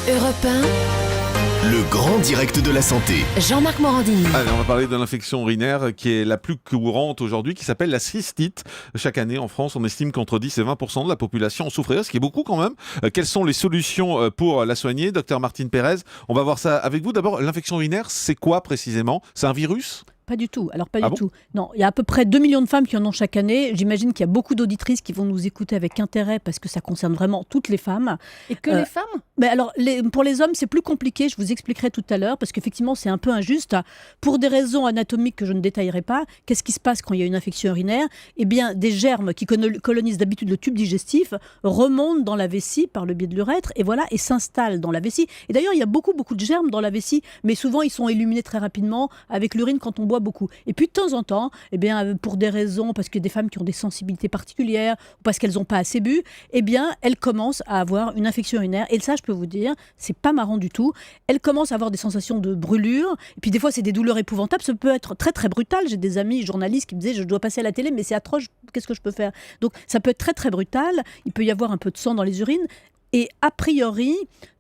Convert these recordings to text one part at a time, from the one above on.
Europe 1, Le grand direct de la santé. Jean-Marc Morandini. Allez, on va parler de l'infection urinaire qui est la plus courante aujourd'hui, qui s'appelle la cystite. Chaque année en France, on estime qu'entre 10 et 20% de la population en souffrirait, ce qui est beaucoup quand même. Quelles sont les solutions pour la soigner? Docteur Martine Pérez, on va voir ça avec vous. D'abord, l'infection urinaire, c'est quoi précisément? C'est un virus? Pas du tout. Alors, pas Ah du tout. Non, il y a à peu près 2 millions de femmes qui en ont chaque année. J'imagine qu'il y a beaucoup d'auditrices qui vont nous écouter avec intérêt parce que ça concerne vraiment toutes les femmes. Et que les femmes ? Mais alors, pour les hommes, c'est plus compliqué. Je vous expliquerai tout à l'heure parce qu'effectivement, c'est un peu injuste. Pour des raisons anatomiques que je ne détaillerai pas, qu'est-ce qui se passe quand il y a une infection urinaire ? Eh bien, des germes qui colonisent d'habitude le tube digestif remontent dans la vessie par le biais de l'urètre et s'installent dans la vessie. Et d'ailleurs, il y a beaucoup de germes dans la vessie, mais souvent, ils sont éliminés très rapidement avec l'urine quand on boit beaucoup. Et puis de temps en temps, eh bien, pour des raisons, parce que des femmes qui ont des sensibilités particulières, ou parce qu'elles n'ont pas assez bu, eh bien, elles commencent à avoir une infection urinaire. Et ça, je peux vous dire, c'est pas marrant du tout. Elles commencent à avoir des sensations de brûlure. Et puis des fois, c'est des douleurs épouvantables. Ça peut être très très brutal. J'ai des amis journalistes qui me disaient, je dois passer à la télé, mais c'est atroce. Qu'est-ce que je peux faire ? Donc ça peut être très très brutal. Il peut y avoir un peu de sang dans les urines. Et a priori,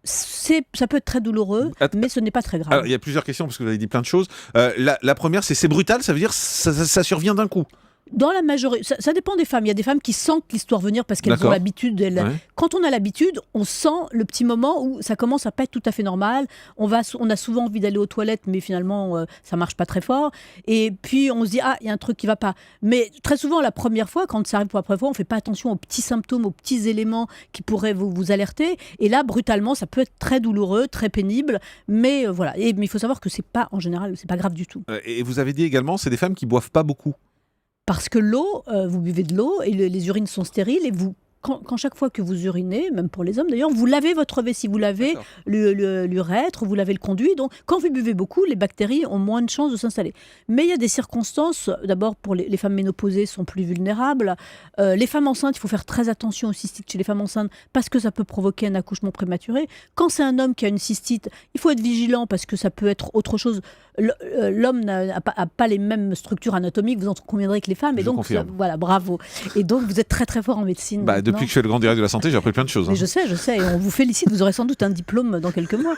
ça peut être très douloureux, mais ce n'est pas très grave. Alors, il y a plusieurs questions parce que vous avez dit plein de choses. La première, c'est brutal, ça veut dire ça survient d'un coup. Dans la majorité, ça dépend des femmes. Il y a des femmes qui sentent l'histoire venir parce qu'elles ont l'habitude. Ouais. Quand on a l'habitude, on sent le petit moment où ça commence à pas être tout à fait normal. On a souvent envie d'aller aux toilettes, mais finalement, ça marche pas très fort. Et puis, on se dit, il y a un truc qui va pas. Mais très souvent, la première fois, quand ça arrive pour la première fois, on fait pas attention aux petits symptômes, aux petits éléments qui pourraient vous alerter. Et là, brutalement, ça peut être très douloureux, très pénible. Mais voilà. Mais il faut savoir que en général, c'est pas grave du tout. Et vous avez dit également, c'est des femmes qui boivent pas beaucoup. Parce que l'eau, vous buvez de l'eau et les urines sont stériles et quand chaque fois que vous urinez, même pour les hommes d'ailleurs, vous lavez votre vessie, vous lavez l'urètre, vous lavez le conduit. Donc quand vous buvez beaucoup, les bactéries ont moins de chances de s'installer. Mais il y a des circonstances, d'abord pour les femmes ménopausées sont plus vulnérables. Les femmes enceintes, il faut faire très attention aux cystites chez les femmes enceintes parce que ça peut provoquer un accouchement prématuré. Quand c'est un homme qui a une cystite, il faut être vigilant parce que ça peut être autre chose. L'homme n'a pas les mêmes structures anatomiques, vous en conviendrez que les femmes. Et donc, voilà, bravo. Et donc, vous êtes très très fort en médecine. Depuis que je fais le grand direct de la santé, j'ai appris plein de choses. Mais je sais, et on vous félicite, vous aurez sans doute un diplôme dans quelques mois.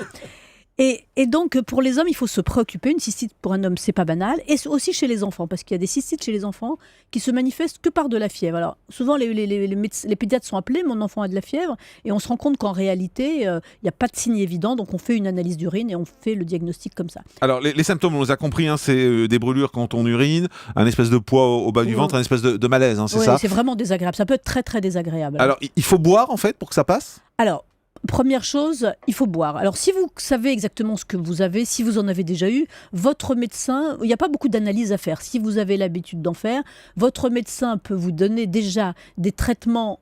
Et donc, pour les hommes, il faut se préoccuper. Une cystite, pour un homme, c'est pas banal. Et aussi chez les enfants, parce qu'il y a des cystites chez les enfants qui se manifestent que par de la fièvre. Alors, souvent, les pédiatres sont appelés, mon enfant a de la fièvre, et on se rend compte qu'en réalité, il n'y a pas de signe évident. Donc, on fait une analyse d'urine et on fait le diagnostic comme ça. Alors, les symptômes, on les a compris, c'est des brûlures quand on urine, un espèce de poids au bas du ventre, un espèce de malaise, c'est ça ? C'est vraiment désagréable. Ça peut être très, très désagréable. Alors, il faut boire, en fait, pour que ça passe ? Alors, première chose, il faut boire. Alors, si vous savez exactement ce que vous avez, si vous en avez déjà eu, votre médecin, il n'y a pas beaucoup d'analyses à faire. Si vous avez l'habitude d'en faire, votre médecin peut vous donner déjà des traitements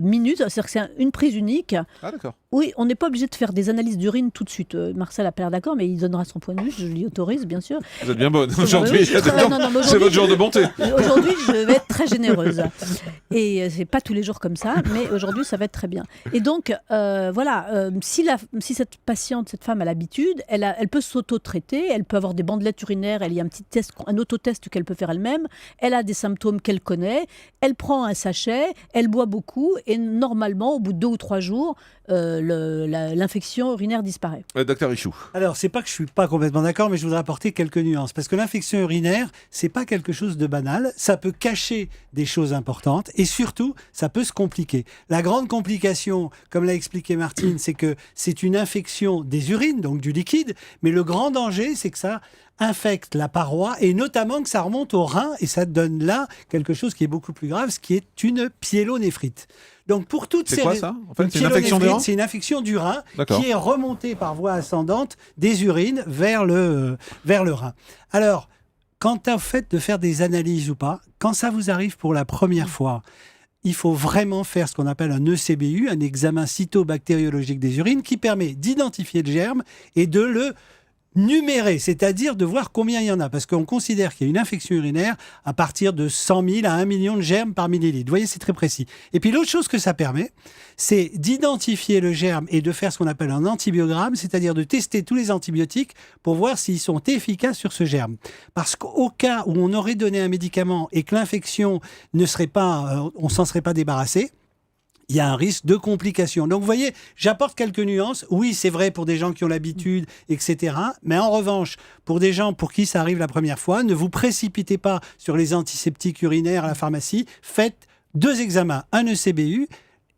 minutes, c'est-à-dire que c'est une prise unique. Ah, d'accord. Oui, on n'est pas obligé de faire des analyses d'urine tout de suite. Marcel a pas l'air d'accord, mais il donnera son point de vue, je l'y autorise, bien sûr. Vous êtes bien bonne aujourd'hui. C'est votre jour de bonté. Aujourd'hui, je vais être très généreuse. Et c'est pas tous les jours comme ça, mais aujourd'hui, ça va être très bien. Et donc, si cette patiente, cette femme a l'habitude, elle peut s'auto-traiter, elle peut avoir des bandelettes urinaires, il y a un petit test, un autotest qu'elle peut faire elle-même, elle a des symptômes qu'elle connaît, elle prend un sachet, elle boit beaucoup, et normalement, au bout de 2 ou 3 jours, l'infection urinaire disparaît. Docteur Richoux. Alors, c'est pas que je suis pas complètement d'accord, mais je voudrais apporter quelques nuances. Parce que l'infection urinaire, c'est pas quelque chose de banal. Ça peut cacher des choses importantes et surtout, ça peut se compliquer. La grande complication, comme l'a expliqué Martine, c'est que c'est une infection des urines, donc du liquide. Mais le grand danger, c'est que ça infecte la paroi et notamment que ça remonte au rein et ça donne là quelque chose qui est beaucoup plus grave, ce qui est une pyélonéphrite. Donc pour toutes c'est quoi ça en fait, c'est une infection du rein ? C'est une infection du rein qui est remontée par voie ascendante des urines vers le rein. Alors, quant au fait de faire des analyses ou pas, quand ça vous arrive pour la première fois, il faut vraiment faire ce qu'on appelle un ECBU, un examen cytobactériologique des urines, qui permet d'identifier le germe et de le numérer, c'est-à-dire de voir combien il y en a, parce qu'on considère qu'il y a une infection urinaire à partir de 100 000 à 1 million de germes par millilitre. Vous voyez, c'est très précis. Et puis l'autre chose que ça permet, c'est d'identifier le germe et de faire ce qu'on appelle un antibiogramme, c'est-à-dire de tester tous les antibiotiques pour voir s'ils sont efficaces sur ce germe. Parce qu'au cas où on aurait donné un médicament et que l'infection ne serait pas, on s'en serait pas débarrassé, il y a un risque de complication. Donc, vous voyez, j'apporte quelques nuances. Oui, c'est vrai pour des gens qui ont l'habitude, etc. Mais en revanche, pour des gens pour qui ça arrive la première fois, ne vous précipitez pas sur les antiseptiques urinaires à la pharmacie. Faites 2 examens, un ECBU,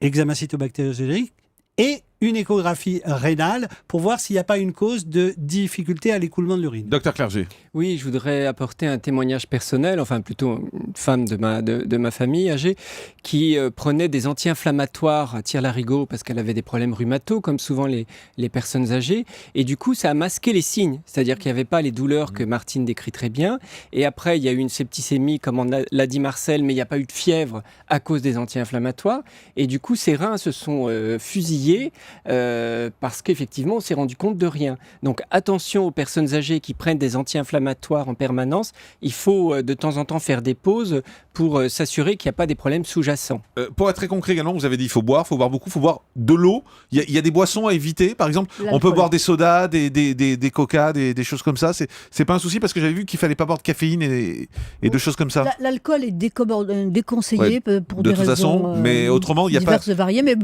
examen cytobactériologique, et une échographie rénale pour voir s'il n'y a pas une cause de difficulté à l'écoulement de l'urine. Docteur Clerget. Oui, je voudrais apporter un témoignage personnel, enfin plutôt une femme de ma famille âgée, qui prenait des anti-inflammatoires à tire-larigot parce qu'elle avait des problèmes rhumato, comme souvent les personnes âgées. Et du coup, ça a masqué les signes. C'est-à-dire qu'il n'y avait pas les douleurs que Martine décrit très bien. Et après, il y a eu une septicémie, comme on l'a dit Marcel, mais il n'y a pas eu de fièvre à cause des anti-inflammatoires. Et du coup, ses reins se sont fusillés parce qu'effectivement, on s'est rendu compte de rien. Donc, attention aux personnes âgées qui prennent des anti-inflammatoires en permanence. Il faut de temps en temps faire des pauses pour s'assurer qu'il n'y a pas des problèmes sous-jacents. Pour être très concret également, vous avez dit il faut boire beaucoup, il faut boire de l'eau. Il y a des boissons à éviter, par exemple. On peut boire des sodas, des coca, des choses comme ça. C'est pas un souci parce que j'avais vu qu'il fallait pas boire de caféine et de choses comme ça. L'alcool est déconseillé pour de des toute raisons façon, mais autrement, il y a pas diverses et variées. Mais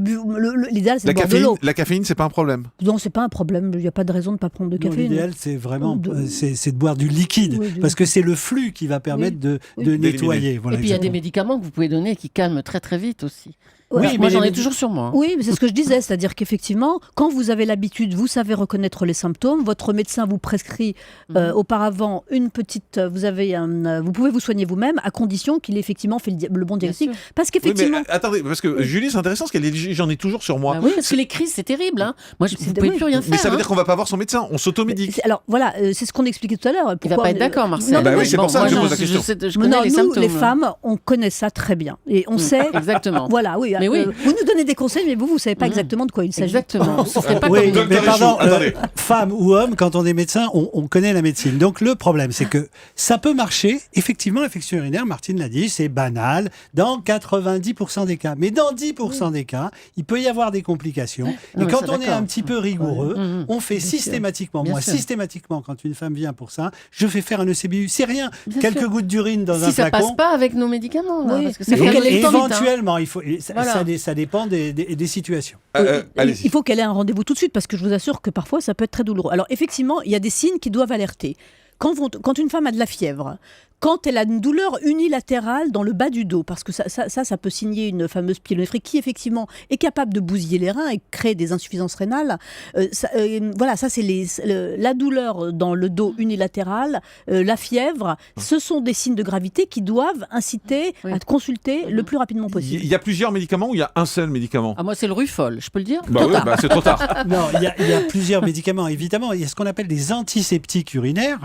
l'idéal, c'est de boire de l'eau. La caféine, c'est pas un problème. Non, c'est pas un problème. Il n'y a pas de raison de ne pas prendre de caféine. L'idéal, c'est vraiment c'est de boire du liquide, parce que c'est le flux qui va permettre de nettoyer. Voilà, et puis il y a des médicaments que vous pouvez donner qui calment très très vite aussi. Oui, moi j'en ai toujours sur moi. Oui, mais c'est ce que je disais, c'est-à-dire qu'effectivement, quand vous avez l'habitude, vous savez reconnaître les symptômes, votre médecin vous prescrit auparavant une petite, vous pouvez vous soigner vous-même à condition qu'il ait effectivement fait le bon diagnostic. Parce qu'effectivement. Oui, mais attendez, parce que Julie, c'est intéressant, parce qu'elle dit j'en ai toujours sur moi. Oui, parce que les crises, c'est terrible. Hein. Moi, vous ne pouvez plus rien faire. Mais ça veut dire qu'on va pas voir son médecin, on s'automédique. Alors voilà, c'est ce qu'on expliquait tout à l'heure. Il va pas être d'accord, Marcel. Oui, c'est pour ça que je pose la question. Je connais les symptômes. Nous, les femmes, on connaît ça très bien et on sait. Exactement. Voilà, oui. Mais oui. Vous nous donnez des conseils, mais vous savez pas exactement de quoi il s'agit. Exactement. Mais pardon, femme ou homme, quand on est médecin, on connaît la médecine. Donc le problème, c'est que ça peut marcher. Effectivement, l'infection urinaire, Martine l'a dit, c'est banal dans 90% des cas. Mais dans 10% des cas, il peut y avoir des complications. Et quand on est un petit peu rigoureux, on fait systématiquement, systématiquement, quand une femme vient pour ça, je fais faire un ECBU. C'est rien. Quelques gouttes d'urine dans un flacon. Si ça passe pas avec nos médicaments. Parce que éventuellement, il faut. Ça dépend des situations. Il faut qu'elle ait un rendez-vous tout de suite parce que je vous assure que parfois ça peut être très douloureux. Alors effectivement, il y a des signes qui doivent alerter. Quand une femme a de la fièvre, quand elle a une douleur unilatérale dans le bas du dos, parce que ça peut signer une fameuse pyélonéphrie qui effectivement est capable de bousiller les reins et créer des insuffisances rénales. Voilà, ça c'est la douleur dans le dos unilatéral, la fièvre, ce sont des signes de gravité qui doivent inciter à consulter le plus rapidement possible. Il y a plusieurs médicaments ou il y a un seul médicament ? Moi c'est le Rufol, je peux le dire ? C'est trop tard. Non, il y a plusieurs médicaments, évidemment. Il y a ce qu'on appelle des antiseptiques urinaires,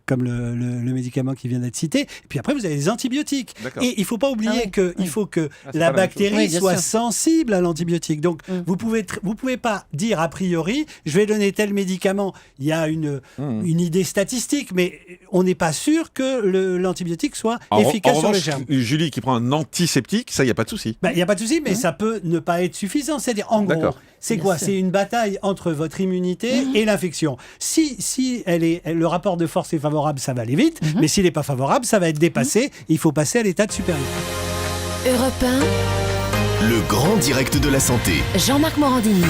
comme le médicament qui vient d'être cité. Et puis après, vous avez les antibiotiques. D'accord. Et il ne faut pas oublier qu'il faut que la bactérie soit sensible à l'antibiotique. Donc, vous pouvez pas dire a priori, je vais donner tel médicament. Il y a une idée statistique, mais on n'est pas sûr que l'antibiotique soit efficace sur le germe. Julie qui prend un antiseptique, ça, il n'y a pas de souci. Il n'y a pas de souci, mais ça peut ne pas être suffisant. C'est-à-dire, en gros, c'est quoi ? C'est une bataille entre votre immunité et l'infection. Si le rapport de force est favorable, ça va aller vite. Mais s'il n'est pas favorable, ça va être dépassé. Il faut passer à l'état de supérieur. Europe 1. Le grand direct de la santé. Jean-Marc Morandini.